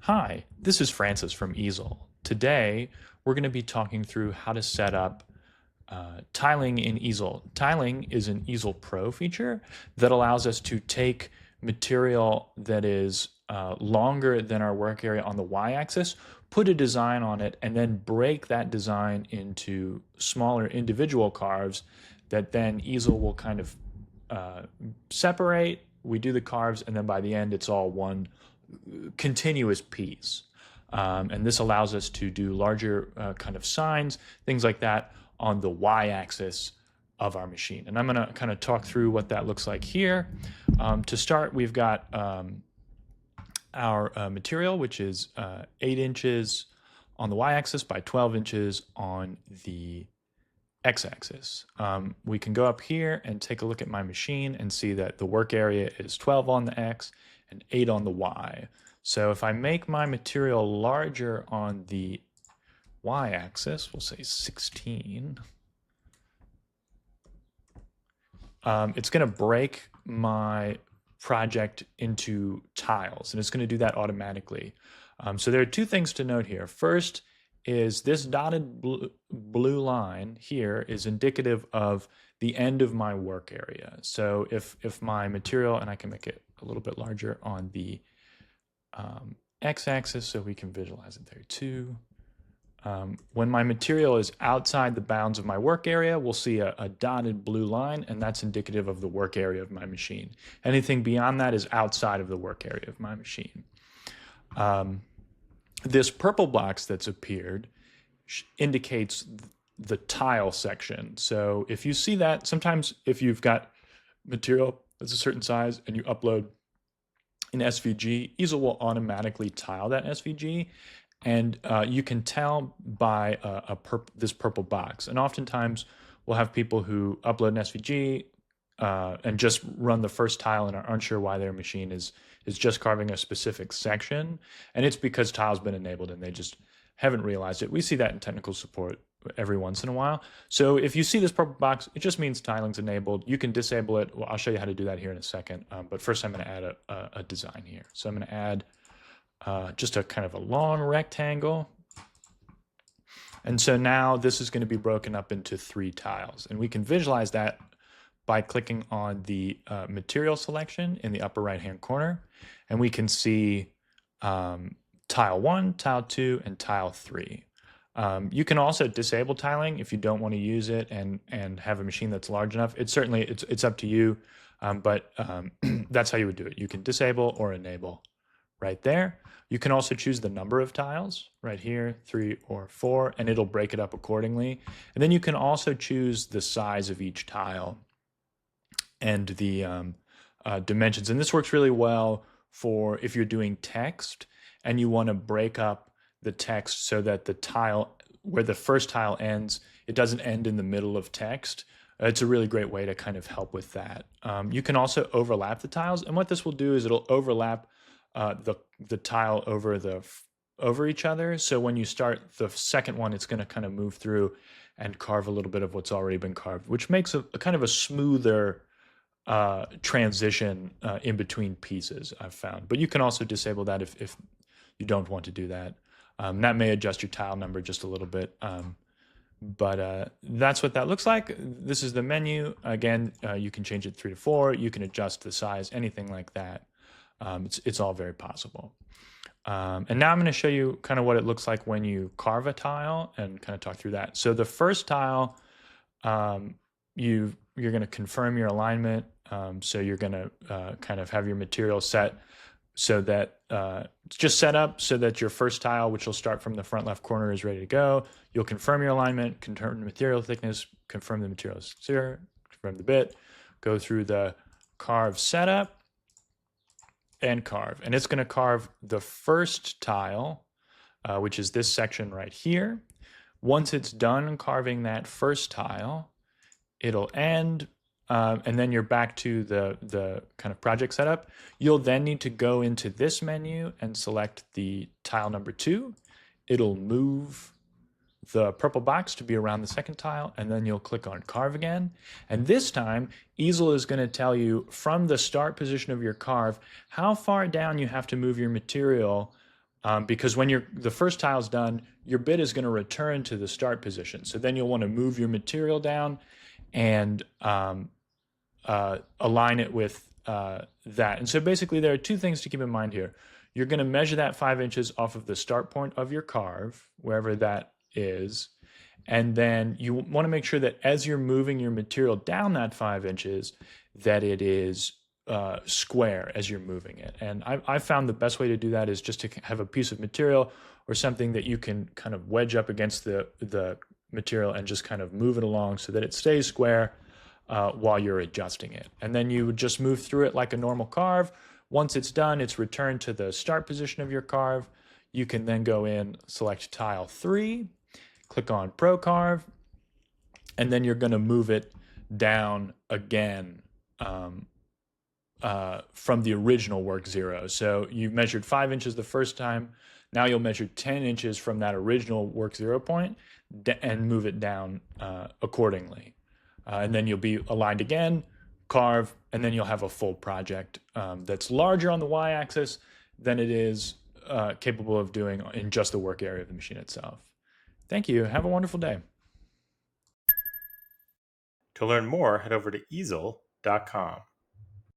Hi, this is Francis from Easel. Today, we're going to be talking through how to set up tiling in Easel. Tiling is an Easel Pro feature that allows us to take material that is longer than our work area on the y-axis, put a design on it, and then break that design into smaller individual carves that then Easel will kind of separate. We do the carves, and then by the end, it's all one continuous piece. And this allows us to do larger kind of signs, things like that on the y-axis of our machine. And I'm going to kind of talk through what that looks like here. To start, we've got our material, which is 8 inches on the y-axis by 12 inches on the x-axis. We can go up here and take a look at my machine and see that the work area is 12 on the x and 8 on the y. So if I make my material larger on the y-axis, we'll say 16, it's going to break my project into tiles, and it's going to do that automatically. So there are two things to note here. First is this dotted blue line here is indicative of the end of my work area. So if my material, and I can make it a little bit larger on the x-axis so we can visualize it there too. When my material is outside the bounds of my work area, we'll see a dotted blue line, and that's indicative of the work area of my machine. Anything beyond that is outside of the work area of my machine. This purple box that's appeared indicates the tile section. So if you see that, sometimes if you've got material that's a certain size and you upload an SVG, Easel will automatically tile that SVG, and you can tell by this purple box. And oftentimes we'll have people who upload an SVG and just run the first tile and are unsure why their machine is just carving a specific section, and it's because tile's been enabled and they just haven't realized it. We see that in technical support every once in a while. So if you see this purple box, it just means tiling's enabled. You can disable it. Well, I'll show you how to do that here in a second. But first I'm going to add a design here. So I'm going to add just a kind of a long rectangle. And so now this is going to be broken up into 3 tiles. And we can visualize that by clicking on the material selection in the upper right-hand corner. And we can see tile 1, tile 2, and tile 3. You can also disable tiling if you don't want to use it and have a machine that's large enough. It's up to you, but that's how you would do it. You can disable or enable right there. You can also choose the number of tiles right here, 3 or 4, and it'll break it up accordingly. And then you can also choose the size of each tile and the dimensions. And this works really well for if you're doing text and you want to break up the text so that the tile, where the first tile ends, it doesn't end in the middle of text. It's a really great way to kind of help with that. You can also overlap the tiles, and what this will do is it'll overlap the tile over each other. So when you start the second one, it's going to kind of move through and carve a little bit of what's already been carved, which makes a kind of a smoother transition in between pieces, I've found. But you can also disable that if you don't want to do that. That may adjust your tile number just a little bit, but that's what that looks like. This is the menu. Again, you can change it 3 to 4. You can adjust the size, anything like that. It's all very possible. And now I'm going to show you kind of what it looks like when you carve a tile and kind of talk through that. So the first tile, you're going to confirm your alignment. So you're going to kind of have your material set so that just set up so that your first tile, which will start from the front left corner, is ready to go. You'll confirm your alignment, confirm the material thickness, confirm the material exterior, confirm the bit, go through the carve setup, and carve. And it's going to carve the first tile, which is this section right here. Once it's done carving that first tile, it'll end. And then you're back to the kind of project setup. You'll then need to go into this menu and select the tile number 2. It'll move the purple box to be around the second tile, and then you'll click on carve again. And this time, Easel is going to tell you from the start position of your carve how far down you have to move your material because when the first tile's done, your bit is going to return to the start position. So then you'll want to move your material down and align it with that. And so basically there are two things to keep in mind here. You're going to measure that 5 inches off of the start point of your carve, wherever that is. And then you want to make sure that as you're moving your material down that 5 inches, that it is square as you're moving it. And I found the best way to do that is just to have a piece of material or something that you can kind of wedge up against the material and just kind of move it along so that it stays square while you're adjusting it. And then you would just move through it like a normal carve. Once it's done, it's returned to the start position of your carve. You can then go in, select tile 3, click on Pro Carve, and then you're going to move it down again from the original work 0. So you measured 5 inches the first time. Now you'll measure 10 inches from that original work 0 point and move it down accordingly. And then you'll be aligned again, carve, and then you'll have a full project that's larger on the y-axis than it is capable of doing in just the work area of the machine itself. Thank you. Have a wonderful day. To learn more, head over to easel.com.